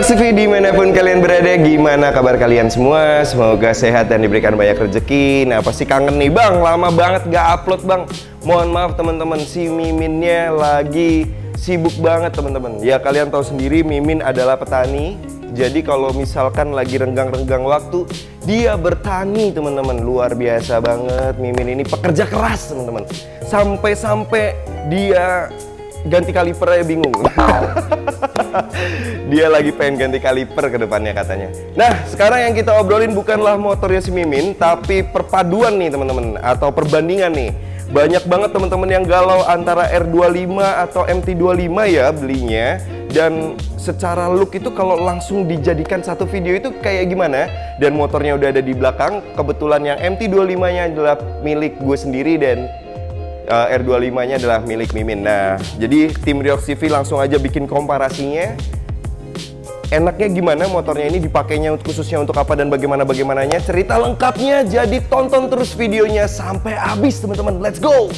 TV dimanapun kalian berada, gimana kabar kalian semua? Semoga sehat dan diberikan banyak rezeki. Nah, pasti kangen nih bang, lama banget gak upload bang. Mohon maaf teman-teman, si Miminnya lagi sibuk banget teman-teman. Ya kalian tahu sendiri, Mimin adalah petani. Jadi kalau misalkan lagi renggang-renggang waktu, dia bertani teman-teman. Luar biasa banget, Mimin ini pekerja keras teman-teman. Sampai-sampai dia ganti kaliper aja bingung. Dia lagi pengen ganti kaliper ke depannya katanya. Nah, sekarang yang kita obrolin bukanlah motornya si Mimin, tapi perpaduan nih teman-teman, atau perbandingan nih. Banyak banget teman-teman yang galau antara R25 atau MT25 ya belinya. Dan secara look itu kalau langsung dijadikan satu video itu kayak gimana. Dan motornya udah ada di belakang. Kebetulan yang MT25-nya adalah milik gue sendiri dan R25-nya adalah milik Mimin. Nah, jadi tim Riox TV langsung aja bikin komparasinya. Enaknya gimana motornya ini dipakainya khususnya untuk apa dan bagaimana-bagaimananya. Cerita lengkapnya, jadi tonton terus videonya sampai habis teman-teman. Let's go!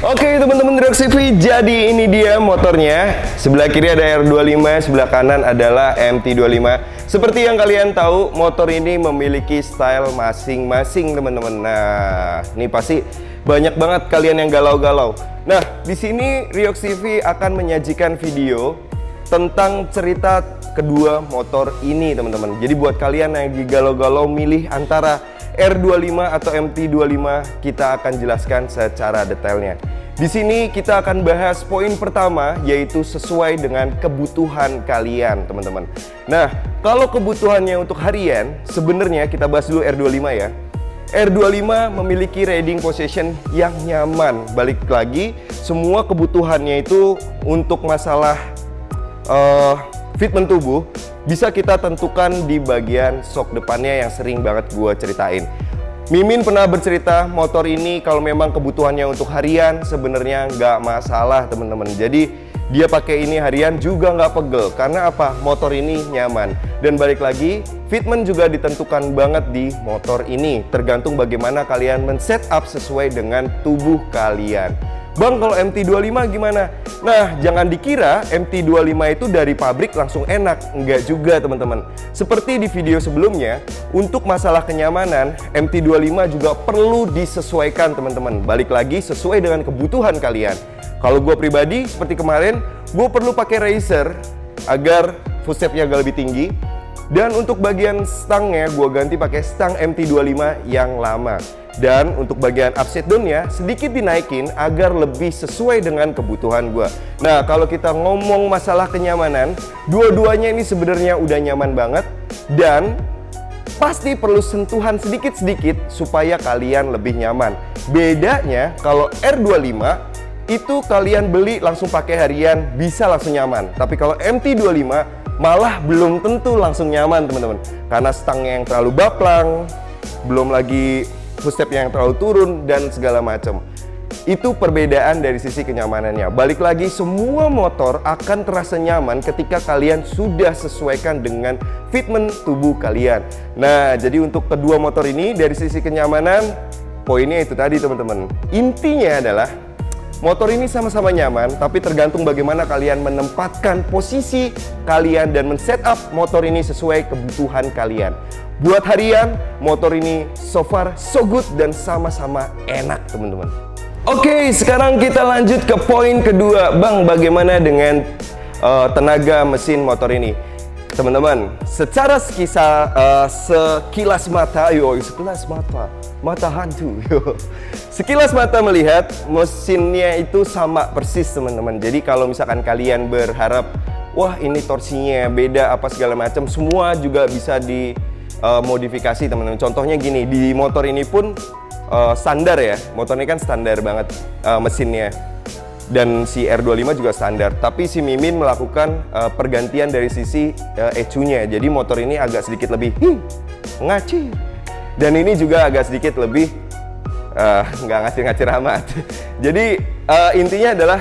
Oke teman-teman Riox TV, jadi ini dia motornya. Sebelah kiri ada R25, sebelah kanan adalah MT25. Seperti yang kalian tahu, motor ini memiliki style masing-masing teman-teman. Nah, ini pasti banyak banget kalian yang galau-galau. Nah, di sini Riox TV akan menyajikan video tentang cerita kedua motor ini teman-teman. Jadi buat kalian yang lagi galau-galau milih antara R25 atau MT25, kita akan jelaskan secara detailnya. Di sini kita akan bahas poin pertama, yaitu sesuai dengan kebutuhan kalian, teman-teman. Nah, kalau kebutuhannya untuk harian, sebenarnya kita bahas dulu R25 ya. R25 memiliki riding position yang nyaman. Balik lagi, semua kebutuhannya itu untuk masalah fitment tubuh bisa kita tentukan di bagian shock depannya yang sering banget gua ceritain. Mimin pernah bercerita motor ini kalau memang kebutuhannya untuk harian sebenarnya nggak masalah teman-teman. Jadi dia pakai ini harian juga nggak pegel. Karena apa? Motor ini nyaman. Dan balik lagi, fitment juga ditentukan banget di motor ini. Tergantung bagaimana kalian men-set up sesuai dengan tubuh kalian. Bang, kalau MT25 gimana? Nah, jangan dikira MT25 itu dari pabrik langsung enak. Enggak juga teman-teman. Seperti di video sebelumnya, untuk masalah kenyamanan, MT25 juga perlu disesuaikan teman-teman. Balik lagi sesuai dengan kebutuhan kalian. Kalau gue pribadi, seperti kemarin, gue perlu pakai racer agar footstepnya agak lebih tinggi. Dan untuk bagian stangnya, gue ganti pakai stang MT25 yang lama. Dan untuk bagian upside down-nya sedikit dinaikin agar lebih sesuai dengan kebutuhan gue. Nah, kalau kita ngomong masalah kenyamanan, dua-duanya ini sebenarnya udah nyaman banget. Dan pasti perlu sentuhan sedikit-sedikit supaya kalian lebih nyaman. Bedanya kalau R25 itu kalian beli langsung pakai harian bisa langsung nyaman. Tapi kalau MT25 malah belum tentu langsung nyaman teman-teman. Karena stangnya yang terlalu baplang, belum lagi footstep yang terlalu turun dan segala macam. Itu perbedaan dari sisi kenyamanannya. Balik lagi, semua motor akan terasa nyaman ketika kalian sudah sesuaikan dengan fitment tubuh kalian. Nah, jadi untuk kedua motor ini dari sisi kenyamanan, poinnya itu tadi teman-teman. Intinya adalah motor ini sama-sama nyaman, tapi tergantung bagaimana kalian menempatkan posisi kalian dan men-setup motor ini sesuai kebutuhan kalian. Buat harian, motor ini so far so good dan sama-sama enak teman-teman. Oke, sekarang kita lanjut ke poin kedua. Bang, bagaimana dengan tenaga mesin motor ini? Teman-teman, secara sekilas mata, mata hantu. Sekilas mata melihat mesinnya itu sama persis teman-teman. Jadi kalau misalkan kalian berharap, wah ini torsinya beda apa segala macam, semua juga bisa dimodifikasi teman-teman. Contohnya gini, di motor ini pun standar ya, motor ini kan standar banget mesinnya. Dan si R25 juga standar, tapi si Mimin melakukan pergantian dari sisi ECU-nya. Jadi motor ini agak sedikit lebih ngacir. Dan ini juga agak sedikit lebih nggak ngacir-ngacir amat. Jadi intinya adalah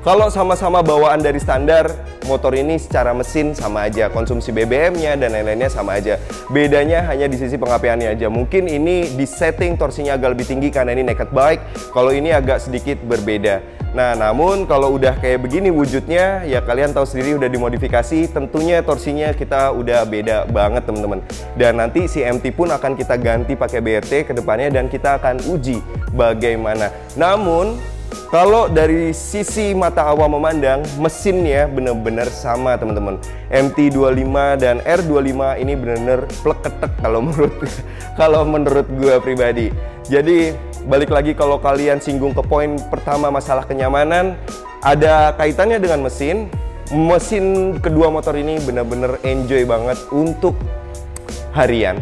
kalau sama-sama bawaan dari standar, motor ini secara mesin sama aja, konsumsi BBM-nya dan lain-lainnya sama aja. Bedanya hanya di sisi pengapiannya aja. Mungkin ini di setting torsinya agak lebih tinggi karena ini naked bike, kalau ini agak sedikit berbeda. Nah, namun kalau udah kayak begini wujudnya, ya kalian tahu sendiri udah dimodifikasi, tentunya torsinya kita udah beda banget teman-teman. Dan nanti si MT pun akan kita ganti pakai BRT ke depannya dan kita akan uji bagaimana. Namun kalau dari sisi mata awam memandang, mesinnya bener-bener sama teman-teman. MT25 dan R25 ini bener-bener plek-ketek kalau menurut gue pribadi. Jadi balik lagi, kalau kalian singgung ke poin pertama masalah kenyamanan, ada kaitannya dengan mesin. Mesin kedua motor ini bener-bener enjoy banget untuk harian.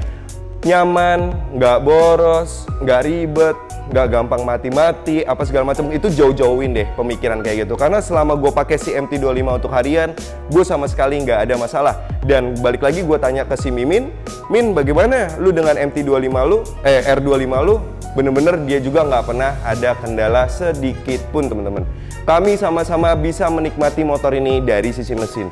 Nyaman, nggak boros, nggak ribet, nggak gampang mati-mati, apa segala macam. Itu jauh-jauhin deh pemikiran kayak gitu. Karena selama gue pakai si MT25 untuk harian, gue sama sekali nggak ada masalah. Dan balik lagi gue tanya ke si Mimin, Min bagaimana lu dengan MT25 lu, R25 lu? Bener-bener dia juga nggak pernah ada kendala sedikit pun teman-teman. Kami sama-sama bisa menikmati motor ini dari sisi mesin.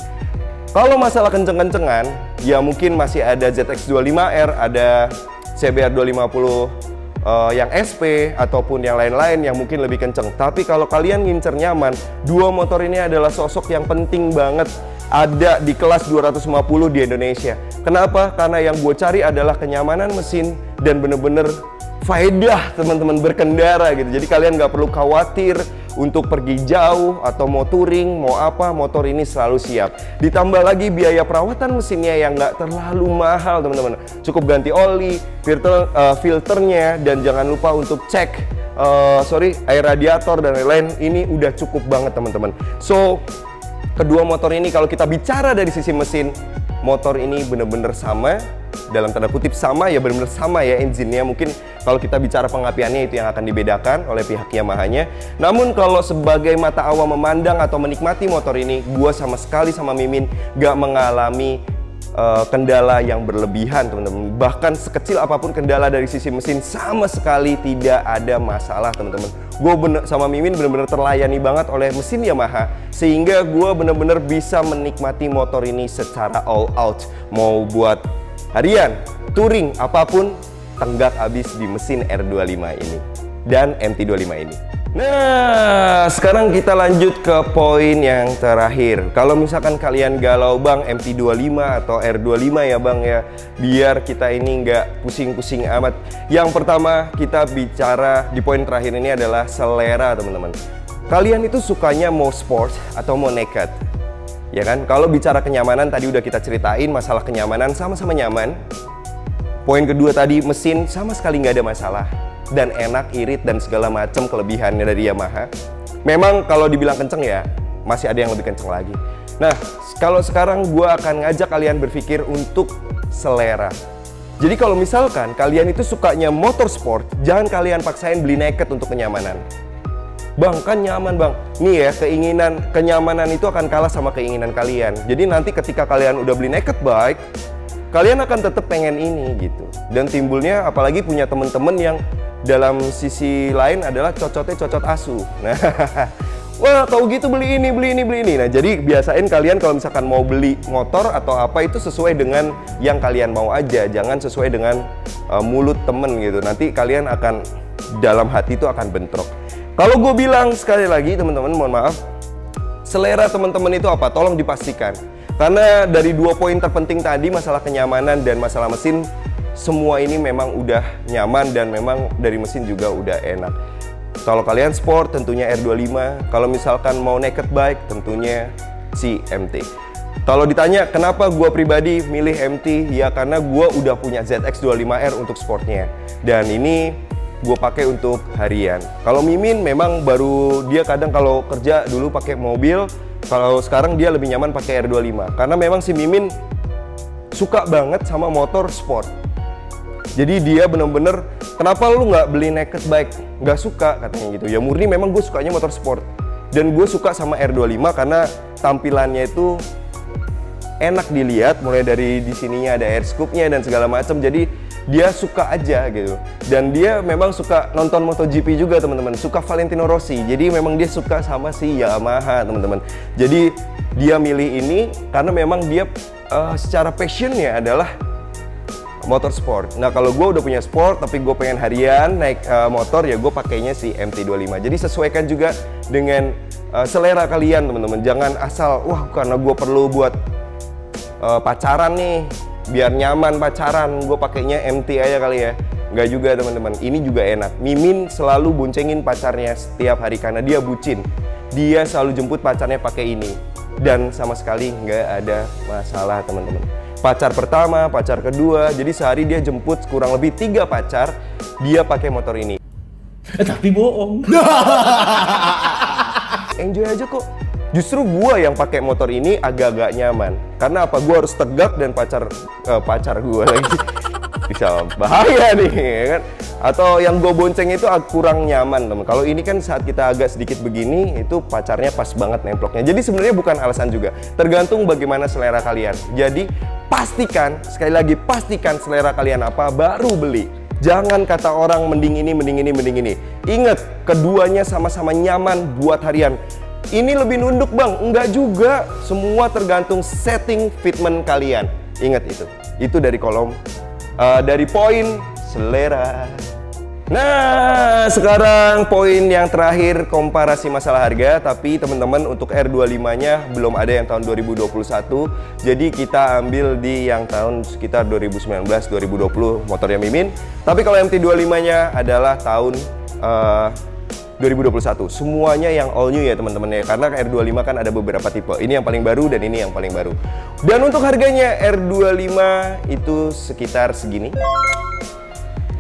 Kalau masalah kenceng-kencengan, ya mungkin masih ada ZX25R, ada CBR 250 yang SP ataupun yang lain-lain yang mungkin lebih kenceng. Tapi kalau kalian ngincer nyaman, dua motor ini adalah sosok yang penting banget ada di kelas 250 di Indonesia. Kenapa? Karena yang gue cari adalah kenyamanan mesin dan bener-bener faedah teman-teman berkendara gitu. Jadi kalian nggak perlu khawatir untuk pergi jauh atau mau touring, mau apa, motor ini selalu siap. Ditambah lagi biaya perawatan mesinnya yang nggak terlalu mahal teman-teman. Cukup ganti oli, filternya, dan jangan lupa untuk cek air radiator dan lain-lain. Ini udah cukup banget teman-teman. So kedua motor ini kalau kita bicara dari sisi mesin, motor ini bener-bener sama, dalam tanda kutip sama ya, bener-bener sama ya engine-nya. Mungkin kalau kita bicara pengapiannya itu yang akan dibedakan oleh pihak Yamaha-nya. Namun kalau sebagai mata awam memandang atau menikmati motor ini, gua sama sekali sama Mimin gak mengalami kendala yang berlebihan teman-teman. Bahkan sekecil apapun kendala dari sisi mesin sama sekali tidak ada masalah teman-teman. Gue sama Mimin bener-bener terlayani banget oleh mesin Yamaha, sehingga gue bener-bener bisa menikmati motor ini secara all out. Mau buat harian, touring, apapun tenggak habis di mesin R25 ini dan MT25 ini. Nah, sekarang kita lanjut ke poin yang terakhir. Kalau misalkan kalian galau bang MT25 atau R25 ya bang ya, biar kita ini nggak pusing-pusing amat. Yang pertama kita bicara di poin terakhir ini adalah selera teman-teman. Kalian itu sukanya mau sport atau mau naked? Ya kan? Kalau bicara kenyamanan tadi udah kita ceritain masalah kenyamanan, sama-sama nyaman. Poin kedua tadi mesin sama sekali nggak ada masalah. Dan enak, irit, dan segala macam kelebihannya dari Yamaha. Memang kalau dibilang kenceng ya, masih ada yang lebih kenceng lagi. Nah, kalau sekarang gue akan ngajak kalian berpikir untuk selera. Jadi kalau misalkan kalian itu sukanya motorsport, jangan kalian paksain beli naked untuk kenyamanan. Bang, kan nyaman bang. Nih ya, kenyamanan itu akan kalah sama keinginan kalian. Jadi nanti ketika kalian udah beli naked bike, kalian akan tetap pengen ini gitu. Dan timbulnya apalagi punya temen-temen yang dalam sisi lain adalah cocotnya cocot asu. Nah, wah tahu gitu beli ini, beli ini, beli ini. Nah, jadi biasain kalian kalau misalkan mau beli motor atau apa itu sesuai dengan yang kalian mau aja, jangan sesuai dengan mulut temen gitu. Nanti kalian akan dalam hati itu akan bentrok. Kalau gue bilang sekali lagi teman-teman, mohon maaf, selera teman-teman itu apa? Tolong dipastikan. Karena dari dua poin terpenting tadi, masalah kenyamanan dan masalah mesin, semua ini memang udah nyaman dan memang dari mesin juga udah enak. Kalau kalian sport tentunya R25, kalau misalkan mau naked bike tentunya si MT. Kalau ditanya kenapa gue pribadi milih MT, ya karena gue udah punya ZX25R untuk sportnya. Dan ini gue pakai untuk harian. Kalau Mimin memang baru, dia kadang kalau kerja dulu pakai mobil, kalau sekarang dia lebih nyaman pakai R25. Karena memang si Mimin suka banget sama motor sport. Jadi dia bener-bener, kenapa lu nggak beli naked bike? Nggak suka katanya gitu. Ya murni memang gue sukanya motor sport. Dan gue suka sama R25 karena tampilannya itu enak dilihat, mulai dari di sininya ada air scoop-nya dan segala macam. Jadi dia suka aja gitu. Dan dia memang suka nonton MotoGP juga teman-teman. Suka Valentino Rossi. Jadi memang dia suka sama si Yamaha teman-teman. Jadi dia milih ini karena memang dia secara passionnya adalah motor sport. Nah kalau gue udah punya sport tapi gue pengen harian naik motor, ya gue pakainya si MT25. Jadi sesuaikan juga dengan selera kalian teman-teman. Jangan asal wah karena gue perlu buat pacaran nih, biar nyaman pacaran, gue pakainya MT aja kali ya. Nggak juga teman-teman, ini juga enak. Mimin selalu boncengin pacarnya setiap hari karena dia bucin. Dia selalu jemput pacarnya pakai ini. Dan sama sekali nggak ada masalah teman-teman. Pacar pertama, pacar kedua, jadi sehari dia jemput kurang lebih 3 pacar, dia pakai motor ini. Tapi bohong. Enjoy aja kok. Justru gua yang pakai motor ini agak-agak nyaman. Karena apa? Gua harus tegak dan pacar gua lagi bisa bahaya nih, ya kan? Atau yang gue bonceng itu kurang nyaman teman. Kalau ini kan saat kita agak sedikit begini, itu pacarnya pas banget nemploknya. Jadi sebenarnya bukan alasan juga. Tergantung bagaimana selera kalian. Jadi pastikan, sekali lagi pastikan selera kalian apa, baru beli. Jangan kata orang mending ini, mending ini, mending ini. Ingat, keduanya sama-sama nyaman buat harian. Ini lebih nunduk bang, enggak juga. Semua tergantung setting fitment kalian. Ingat itu. Itu dari kolom, dari poin selera. Nah, sekarang poin yang terakhir, komparasi masalah harga. Tapi teman-teman untuk R25-nya belum ada yang tahun 2021. Jadi kita ambil di yang tahun sekitar 2019-2020 motornya Mimin. Tapi kalau MT25-nya adalah tahun 2021. Semuanya yang all new ya teman-teman ya. Karena R25 kan ada beberapa tipe. Ini yang paling baru dan ini yang paling baru. Dan untuk harganya R25 itu sekitar segini.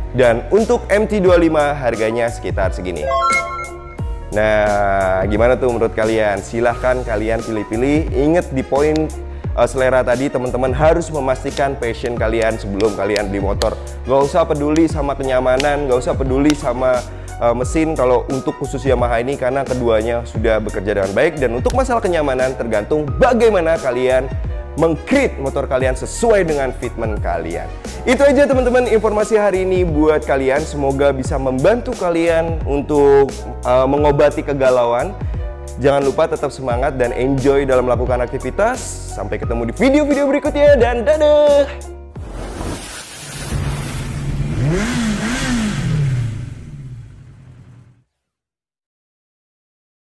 Dan untuk MT25 harganya sekitar segini. Nah, gimana tuh menurut kalian? Silahkan kalian pilih-pilih. Ingat di poin selera tadi, teman-teman harus memastikan passion kalian sebelum kalian beli motor. Gak usah peduli sama kenyamanan, gak usah peduli sama mesin kalau untuk khusus Yamaha ini, karena keduanya sudah bekerja dengan baik. Dan untuk masalah kenyamanan tergantung bagaimana kalian meng-create motor kalian sesuai dengan fitment kalian. Itu aja teman-teman informasi hari ini buat kalian. Semoga bisa membantu kalian untuk mengobati kegalauan. Jangan lupa tetap semangat dan enjoy dalam melakukan aktivitas. Sampai ketemu di video-video berikutnya dan dadah!